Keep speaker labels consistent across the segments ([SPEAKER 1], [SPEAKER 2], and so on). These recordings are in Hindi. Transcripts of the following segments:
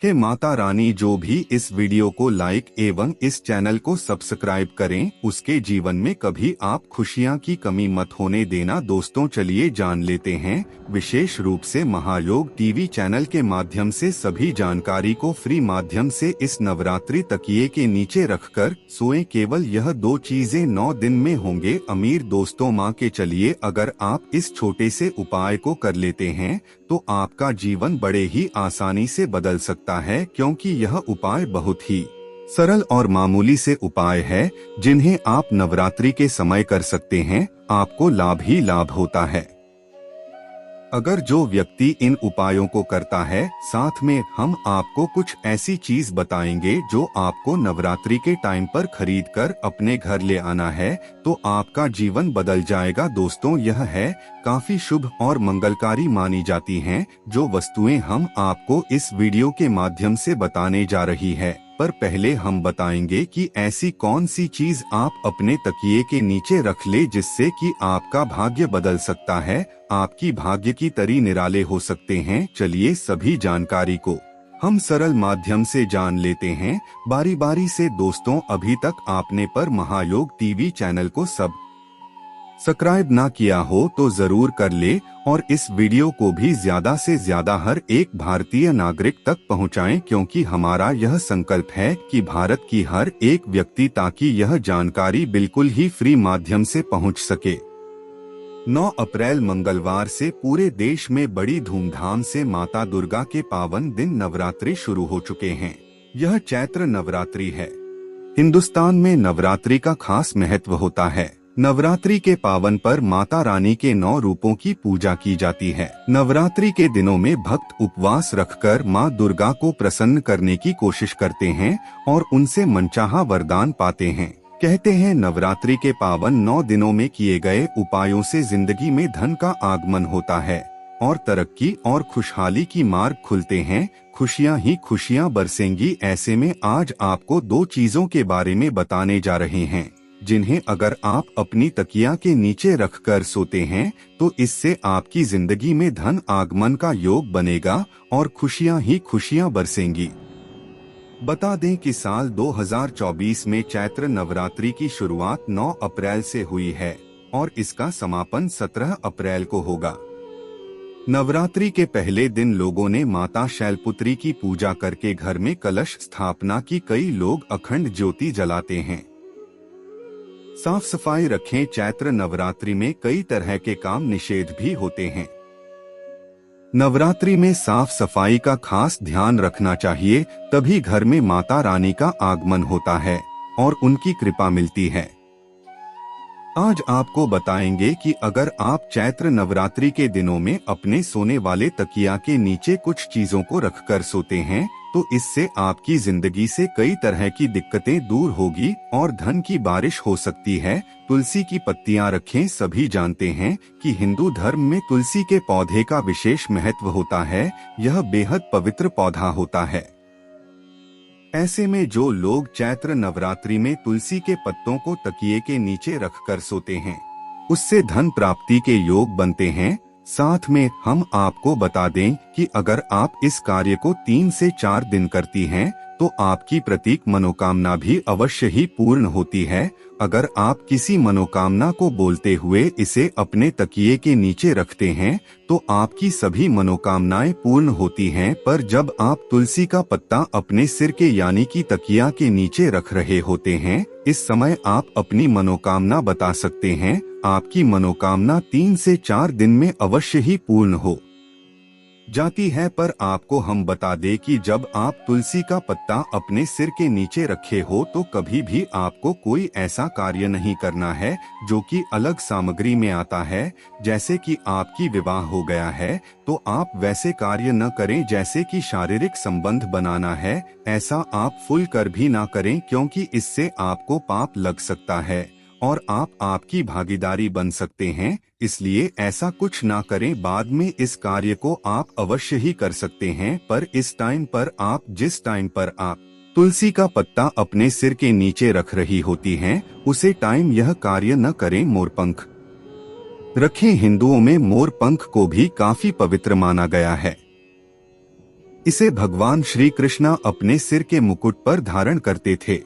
[SPEAKER 1] हे माता रानी, जो भी इस वीडियो को लाइक एवं इस चैनल को सब्सक्राइब करें, उसके जीवन में कभी आप खुशियां की कमी मत होने देना। दोस्तों चलिए जान लेते हैं, विशेष रूप से महायोग टीवी चैनल के माध्यम से सभी जानकारी को फ्री माध्यम से इस नवरात्रि तकिए के नीचे रखकर सोएं। केवल यह 2 चीजें 9 दिन में होंगे अमीर। दोस्तों माँ के चलिए, अगर आप इस छोटे से उपाय को कर लेते हैं तो आपका जीवन बड़े ही आसानी से बदल सकता है, क्योंकि यह उपाय बहुत ही सरल और मामूली से उपाय है जिन्हें आप नवरात्रि के समय कर सकते हैं। आपको लाभ ही लाभ होता है अगर जो व्यक्ति इन उपायों को करता है। साथ में हम आपको कुछ ऐसी चीज बताएंगे जो आपको नवरात्रि के टाइम पर खरीद कर अपने घर ले आना है, तो आपका जीवन बदल जाएगा। दोस्तों यह है काफी शुभ और मंगलकारी मानी जाती हैं जो वस्तुएं हम आपको इस वीडियो के माध्यम से बताने जा रही है। पर पहले हम बताएंगे कि ऐसी कौन सी चीज आप अपने तकिए के नीचे रख ले जिससे कि आपका भाग्य बदल सकता है, आपकी भाग्य की तरी निराले हो सकते हैं। चलिए सभी जानकारी को हम सरल माध्यम से जान लेते हैं बारी बारी से। दोस्तों अभी तक आपने पर महायोग टीवी चैनल को सब्सक्राइब ना किया हो तो जरूर कर ले और इस वीडियो को भी ज्यादा से ज्यादा हर एक भारतीय नागरिक तक पहुंचाएं, क्योंकि हमारा यह संकल्प है कि भारत की हर एक व्यक्ति ताकि यह जानकारी बिल्कुल ही फ्री माध्यम से पहुंच सके। 9 अप्रैल मंगलवार से पूरे देश में बड़ी धूमधाम से माता दुर्गा के पावन दिन नवरात्रि शुरू हो चुके हैं। यह चैत्र नवरात्रि है। हिंदुस्तान में नवरात्रि का खास महत्व होता है। नवरात्रि के पावन पर माता रानी के 9 रूपों की पूजा की जाती है। नवरात्रि के दिनों में भक्त उपवास रखकर माँ दुर्गा को प्रसन्न करने की कोशिश करते हैं और उनसे मनचाहा वरदान पाते हैं। कहते हैं नवरात्रि के पावन 9 दिनों में किए गए उपायों से जिंदगी में धन का आगमन होता है और तरक्की और खुशहाली की मार्ग खुलते हैं। खुशियाँ ही खुशियाँ बरसेंगी। ऐसे में आज आपको 2 चीजों के बारे में बताने जा रहे हैं जिन्हें अगर आप अपनी तकिया के नीचे रखकर सोते हैं तो इससे आपकी जिंदगी में धन आगमन का योग बनेगा और खुशियां ही खुशियां बरसेंगी। बता दें कि साल 2024 में चैत्र नवरात्रि की शुरुआत 9 अप्रैल से हुई है और इसका समापन 17 अप्रैल को होगा। नवरात्रि के पहले दिन लोगों ने माता शैलपुत्री की पूजा करके घर में कलश स्थापना की। कई लोग अखंड ज्योति जलाते हैं। साफ सफाई रखें। चैत्र नवरात्रि में कई तरह के काम निषेध भी होते हैं। नवरात्रि में साफ सफाई का खास ध्यान रखना चाहिए, तभी घर में माता रानी का आगमन होता है और उनकी कृपा मिलती है। आज आपको बताएंगे कि अगर आप चैत्र नवरात्रि के दिनों में अपने सोने वाले तकिया के नीचे कुछ चीजों को रखकर सोते हैं तो इससे आपकी जिंदगी से कई तरह की दिक्कतें दूर होगी और धन की बारिश हो सकती है। तुलसी की पत्तियां रखें। सभी जानते हैं कि हिंदू धर्म में तुलसी के पौधे का विशेष महत्व होता है। यह बेहद पवित्र पौधा होता है। ऐसे में जो लोग चैत्र नवरात्रि में तुलसी के पत्तों को तकिए के नीचे रखकर सोते हैं उससे धन प्राप्ति के योग बनते हैं। साथ में हम आपको बता दें कि अगर आप इस कार्य को 3 से 4 दिन करती हैं तो आपकी प्रतीक मनोकामना भी अवश्य ही पूर्ण होती है। अगर आप किसी मनोकामना को बोलते हुए इसे अपने तकिए के नीचे रखते हैं तो आपकी सभी मनोकामनाएं पूर्ण होती हैं। पर जब आप तुलसी का पत्ता अपने सिर के यानी कि तकिया के नीचे रख रहे होते हैं, इस समय आप अपनी मनोकामना बता सकते हैं। आपकी मनोकामना 3 से 4 दिन में अवश्य ही पूर्ण हो जाती है। पर आपको हम बता दें कि जब आप तुलसी का पत्ता अपने सिर के नीचे रखे हो तो कभी भी आपको कोई ऐसा कार्य नहीं करना है जो कि अलग सामग्री में आता है। जैसे कि आपकी विवाह हो गया है तो आप वैसे कार्य न करें जैसे कि शारीरिक संबंध बनाना है। ऐसा आप फुल कर भी ना करें, क्योंकि इससे आपको पाप लग सकता है और आपकी भागीदारी बन सकते हैं। इसलिए ऐसा कुछ ना करें। बाद में इस कार्य को आप अवश्य ही कर सकते हैं, पर इस टाइम पर आप जिस टाइम पर आप तुलसी का पत्ता अपने सिर के नीचे रख रही होती हैं, उसे टाइम यह कार्य न करें। मोरपंख रखें। हिंदुओं में मोरपंख को भी काफी पवित्र माना गया है। इसे भगवान श्री कृष्ण अपने सिर के मुकुट पर धारण करते थे।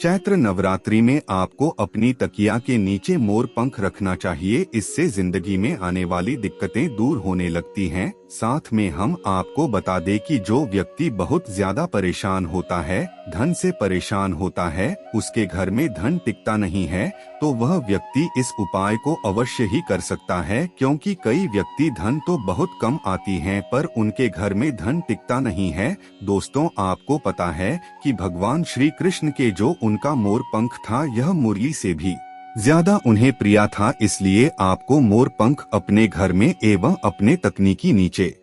[SPEAKER 1] चैत्र नवरात्रि में आपको अपनी तकिया के नीचे मोर पंख रखना चाहिए। इससे जिंदगी में आने वाली दिक्कतें दूर होने लगती हैं। साथ में हम आपको बता दें कि जो व्यक्ति बहुत ज्यादा परेशान होता है, धन से परेशान होता है, उसके घर में धन टिकता नहीं है, तो वह व्यक्ति इस उपाय को अवश्य ही कर सकता है। क्योंकि कई व्यक्ति धन तो बहुत कम आती हैं पर उनके घर में धन टिकता नहीं है। दोस्तों, आपको पता है कि भगवान श्री कृष्ण के जो उनका मोर पंख था, यह मुरली से भी ज्यादा उन्हें प्रिय था। इसलिए आपको मोर पंख अपने घर में एवं अपने तकनीकी नीचे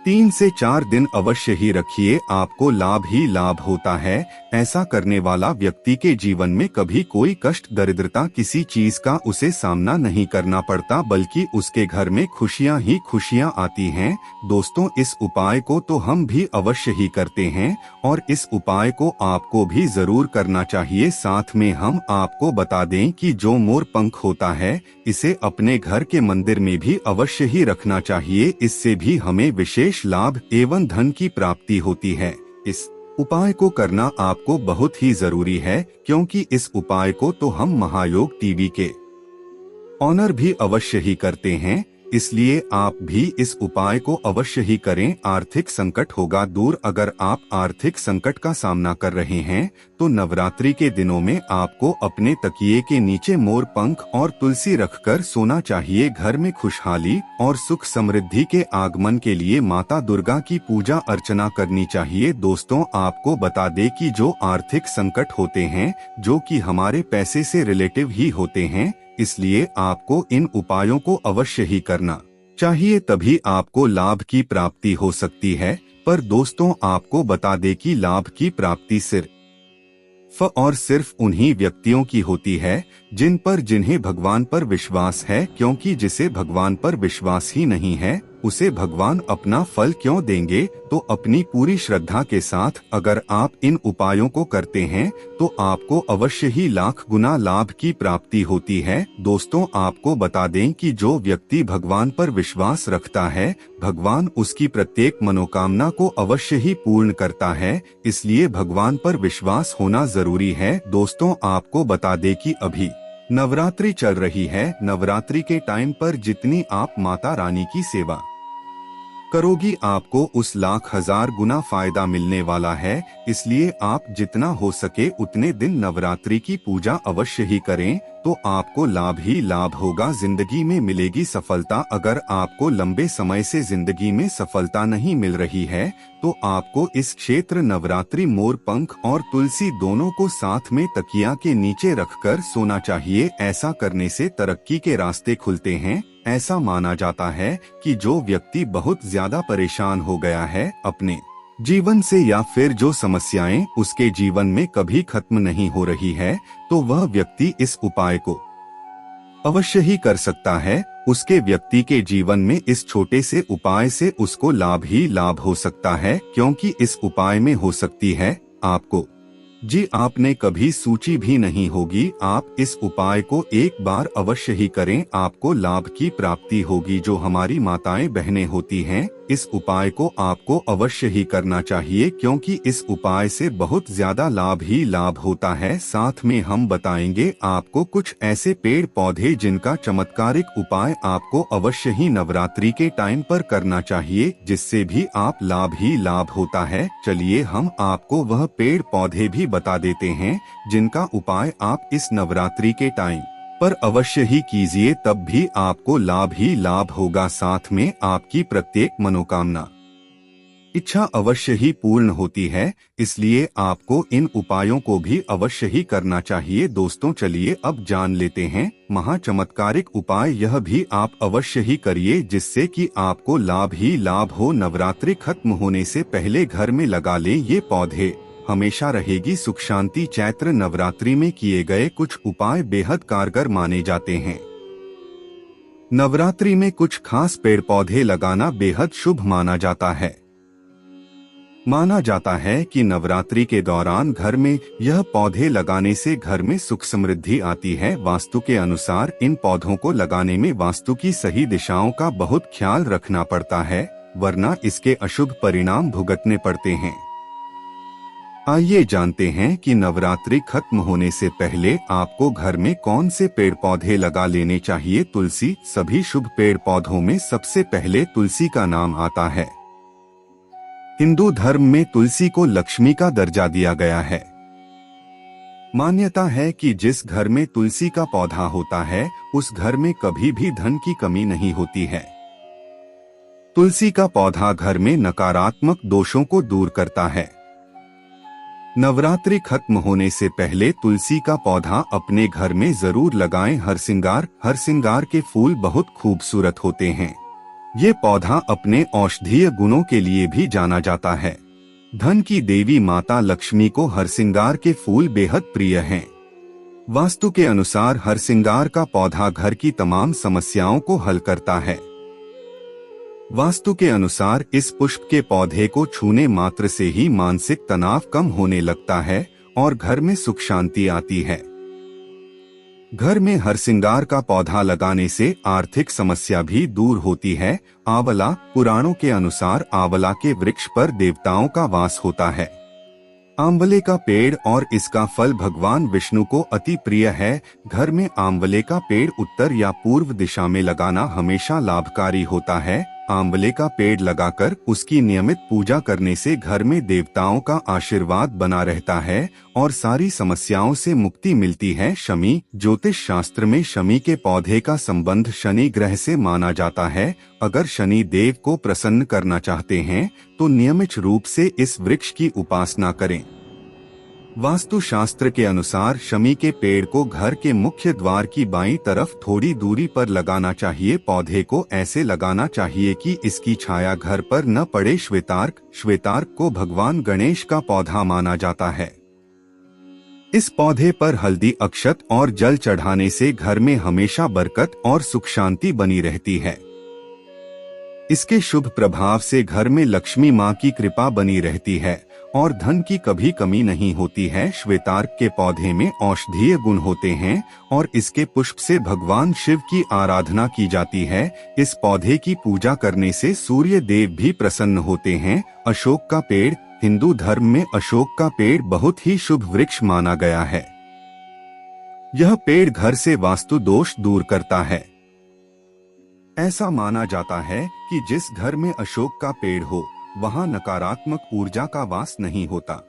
[SPEAKER 1] 3 से 4 दिन अवश्य ही रखिए। आपको लाभ ही लाभ होता है। ऐसा करने वाला व्यक्ति के जीवन में कभी कोई कष्ट, दरिद्रता, किसी चीज का उसे सामना नहीं करना पड़ता, बल्कि उसके घर में खुशियां ही खुशियां आती हैं। दोस्तों, इस उपाय को तो हम भी अवश्य ही करते हैं और इस उपाय को आपको भी जरूर करना चाहिए। साथ में हम आपको बता दें कि जो मोर पंख होता है, इसे अपने घर के मंदिर में भी अवश्य ही रखना चाहिए। इससे भी हमें विशेष लाभ एवं धन की प्राप्ति होती है। इस उपाय को करना आपको बहुत ही जरूरी है, क्योंकि इस उपाय को तो हम महायोग टीवी के ऑनर भी अवश्य ही करते हैं। इसलिए आप भी इस उपाय को अवश्य ही करें। आर्थिक संकट होगा दूर। अगर आप आर्थिक संकट का सामना कर रहे हैं तो नवरात्रि के दिनों में आपको अपने तकिए के नीचे मोर पंख और तुलसी रखकर सोना चाहिए। घर में खुशहाली और सुख समृद्धि के आगमन के लिए माता दुर्गा की पूजा अर्चना करनी चाहिए। दोस्तों, आपको बता दें कि जो आर्थिक संकट होते हैं, जो कि हमारे पैसे से रिलेटिव ही होते हैं, इसलिए आपको इन उपायों को अवश्य ही करना चाहिए, तभी आपको लाभ की प्राप्ति हो सकती है। पर दोस्तों, आपको बता दें कि लाभ की प्राप्ति सिर्फ और सिर्फ उन्हीं व्यक्तियों की होती है जिन्हें भगवान पर विश्वास है। क्योंकि जिसे भगवान पर विश्वास ही नहीं है, उसे भगवान अपना फल क्यों देंगे। तो अपनी पूरी श्रद्धा के साथ अगर आप इन उपायों को करते हैं तो आपको अवश्य ही लाख गुना लाभ की प्राप्ति होती है। दोस्तों, आपको बता दें कि जो व्यक्ति भगवान पर विश्वास रखता है, भगवान उसकी प्रत्येक मनोकामना को अवश्य ही पूर्ण करता है। इसलिए भगवान पर विश्वास होना जरूरी है। दोस्तों, आपको बता दें कि अभी नवरात्रि चल रही है। नवरात्रि के टाइम पर जितनी आप माता रानी की सेवा करोगी, आपको उस लाख हजार गुना फायदा मिलने वाला है। इसलिए आप जितना हो सके उतने दिन नवरात्रि की पूजा अवश्य ही करें, तो आपको लाभ ही लाभ होगा। जिंदगी में मिलेगी सफलता। अगर आपको लंबे समय से जिंदगी में सफलता नहीं मिल रही है तो आपको इस क्षेत्र नवरात्रि मोर पंख और तुलसी दोनों को साथ में तकिया के नीचे रखकर सोना चाहिए। ऐसा करने से तरक्की के रास्ते खुलते हैं। ऐसा माना जाता है कि जो व्यक्ति बहुत ज्यादा परेशान हो गया है अपने जीवन से, या फिर जो समस्याएं उसके जीवन में कभी खत्म नहीं हो रही है, तो वह व्यक्ति इस उपाय को अवश्य ही कर सकता है। उसके व्यक्ति के जीवन में इस छोटे से उपाय से उसको लाभ ही लाभ हो सकता है। क्योंकि इस उपाय में हो सकती है आपको आपने कभी सोची भी नहीं होगी। आप इस उपाय को एक बार अवश्य ही करें, आपको लाभ की प्राप्ति होगी। जो हमारी माताएं बहनें होती हैं, इस उपाय को आपको अवश्य ही करना चाहिए, क्योंकि इस उपाय से बहुत ज्यादा लाभ ही लाभ होता है। साथ में हम बताएंगे आपको कुछ ऐसे पेड़ पौधे जिनका चमत्कारिक उपाय आपको अवश्य ही नवरात्रि के टाइम पर करना चाहिए, जिससे भी आप लाभ ही लाभ होता है। चलिए हम आपको वह पेड़ पौधे भी बता देते हैं जिनका उपाय आप इस नवरात्रि के टाइम पर अवश्य ही कीजिए, तब भी आपको लाभ ही लाभ होगा। साथ में आपकी प्रत्येक मनोकामना इच्छा अवश्य ही पूर्ण होती है। इसलिए आपको इन उपायों को भी अवश्य ही करना चाहिए। दोस्तों, चलिए अब जान लेते हैं महाचमत्कारिक उपाय। यह भी आप अवश्य ही करिए, जिससे कि आपको लाभ ही लाभ हो। नवरात्रि खत्म होने से पहले घर में लगा लें ये पौधे, हमेशा रहेगी सुख शांति। चैत्र नवरात्रि में किए गए कुछ उपाय बेहद कारगर माने जाते हैं। नवरात्रि में कुछ खास पेड़ पौधे लगाना बेहद शुभ माना जाता है। माना जाता है कि नवरात्रि के दौरान घर में यह पौधे लगाने से घर में सुख समृद्धि आती है। वास्तु के अनुसार इन पौधों को लगाने में वास्तु की सही दिशाओं का बहुत ख्याल रखना पड़ता है। वरना इसके अशुभ परिणाम भुगतने पड़ते हैं। आइए जानते हैं कि नवरात्रि खत्म होने से पहले आपको घर में कौन से पेड़ पौधे लगा लेने चाहिए। तुलसी। सभी शुभ पेड़ पौधों में सबसे पहले तुलसी का नाम आता है। हिंदू धर्म में तुलसी को लक्ष्मी का दर्जा दिया गया है। मान्यता है कि जिस घर में तुलसी का पौधा होता है उस घर में कभी भी धन की कमी नहीं होती है। तुलसी का पौधा घर में नकारात्मक दोषों को दूर करता है। नवरात्रि खत्म होने से पहले तुलसी का पौधा अपने घर में जरूर लगाएं। हरसिंगार के फूल बहुत खूबसूरत होते हैं। ये पौधा अपने औषधीय गुणों के लिए भी जाना जाता है। धन की देवी माता लक्ष्मी को हरसिंगार के फूल बेहद प्रिय हैं। वास्तु के अनुसार हरसिंगार का पौधा घर की तमाम समस्याओं को हल करता है। वास्तु के अनुसार इस पुष्प के पौधे को छूने मात्र से ही मानसिक तनाव कम होने लगता है और घर में सुख शांति आती है। घर में हरसिंगार का पौधा लगाने से आर्थिक समस्या भी दूर होती है। आंवला। पुराणों के अनुसार आंवला के वृक्ष पर देवताओं का वास होता है। आंवले का पेड़ और इसका फल भगवान विष्णु को अति प्रिय है। घर में आंवले का पेड़ उत्तर या पूर्व दिशा में लगाना हमेशा लाभकारी होता है। आंवले का पेड़ लगाकर उसकी नियमित पूजा करने से घर में देवताओं का आशीर्वाद बना रहता है और सारी समस्याओं से मुक्ति मिलती है। शमी। ज्योतिष शास्त्र में शमी के पौधे का संबंध शनि ग्रह से माना जाता है। अगर शनि देव को प्रसन्न करना चाहते हैं तो नियमित रूप से इस वृक्ष की उपासना करें। वास्तु शास्त्र के अनुसार शमी के पेड़ को घर के मुख्य द्वार की बाईं तरफ थोड़ी दूरी पर लगाना चाहिए। पौधे को ऐसे लगाना चाहिए कि इसकी छाया घर पर न पड़े। श्वेतार्क को भगवान गणेश का पौधा माना जाता है। इस पौधे पर हल्दी, अक्षत और जल चढ़ाने से घर में हमेशा बरकत और सुख शांति बनी रहती है। इसके शुभ प्रभाव से घर में लक्ष्मी माँ की कृपा बनी रहती है और धन की कभी कमी नहीं होती है। श्वेतार्क के पौधे में औषधीय गुण होते हैं और इसके पुष्प से भगवान शिव की आराधना की जाती है। इस पौधे की पूजा करने से सूर्य देव भी प्रसन्न होते हैं। अशोक का पेड़। हिंदू धर्म में अशोक का पेड़ बहुत ही शुभ वृक्ष माना गया है। यह पेड़ घर से वास्तु दोष दूर करता है। ऐसा माना जाता है कि जिस घर में अशोक का पेड़ हो वहां नकारात्मक ऊर्जा का वास नहीं होता।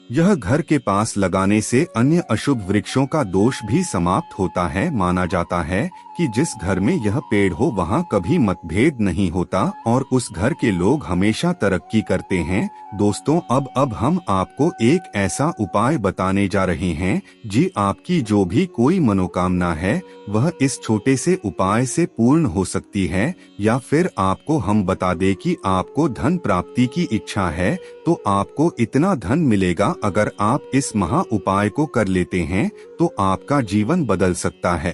[SPEAKER 1] यह घर के पास लगाने से अन्य अशुभ वृक्षों का दोष भी समाप्त होता है। माना जाता है कि जिस घर में यह पेड़ हो वहां कभी मतभेद नहीं होता और उस घर के लोग हमेशा तरक्की करते हैं। दोस्तों, अब हम आपको एक ऐसा उपाय बताने जा रहे हैं जी आपकी जो भी कोई मनोकामना है वह इस छोटे से उपाय से पूर्ण हो सकती है। या फिर आपको हम बता दें कि आपको धन प्राप्ति की इच्छा है तो आपको इतना धन मिलेगा। अगर आप इस महा उपाय को कर लेते हैं तो आपका जीवन बदल सकता है।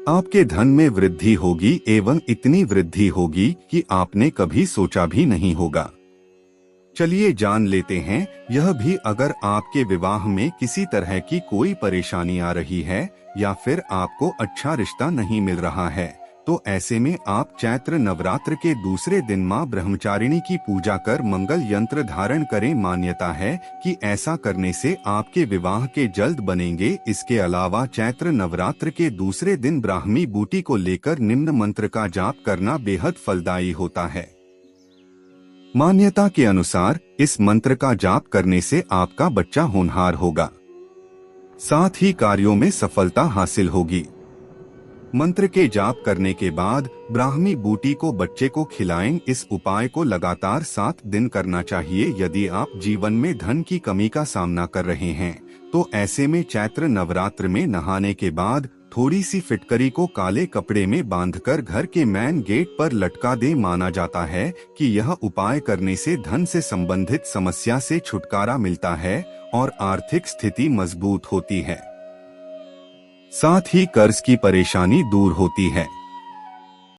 [SPEAKER 1] आपके धन में वृद्धि होगी एवं इतनी वृद्धि होगी कि आपने कभी सोचा भी नहीं होगा। चलिए जान लेते हैं यह भी। अगर आपके विवाह में किसी तरह की कोई परेशानी आ रही है या फिर आपको अच्छा रिश्ता नहीं मिल रहा है तो ऐसे में आप चैत्र नवरात्र के दूसरे दिन मां ब्रह्मचारिणी की पूजा कर मंगल यंत्र धारण करें। मान्यता है कि ऐसा करने से आपके विवाह के जल्द बनेंगे। इसके अलावा चैत्र नवरात्र के दूसरे दिन ब्राह्मी बूटी को लेकर निम्न मंत्र का जाप करना बेहद फलदायी होता है। मान्यता के अनुसार इस मंत्र का जाप करने से आपका बच्चा होनहार होगा, साथ ही कार्यों में सफलता हासिल होगी। मंत्र के जाप करने के बाद ब्राह्मी बूटी को बच्चे को खिलाएं। इस उपाय को लगातार 7 दिन करना चाहिए। यदि आप जीवन में धन की कमी का सामना कर रहे हैं तो ऐसे में चैत्र नवरात्र में नहाने के बाद थोड़ी सी फिटकरी को काले कपड़े में बांधकर घर के मेन गेट पर लटका दें। माना जाता है कि यह उपाय करने से धन से संबंधित समस्या से छुटकारा मिलता है और आर्थिक स्थिति मजबूत होती है। साथ ही कर्ज की परेशानी दूर होती है।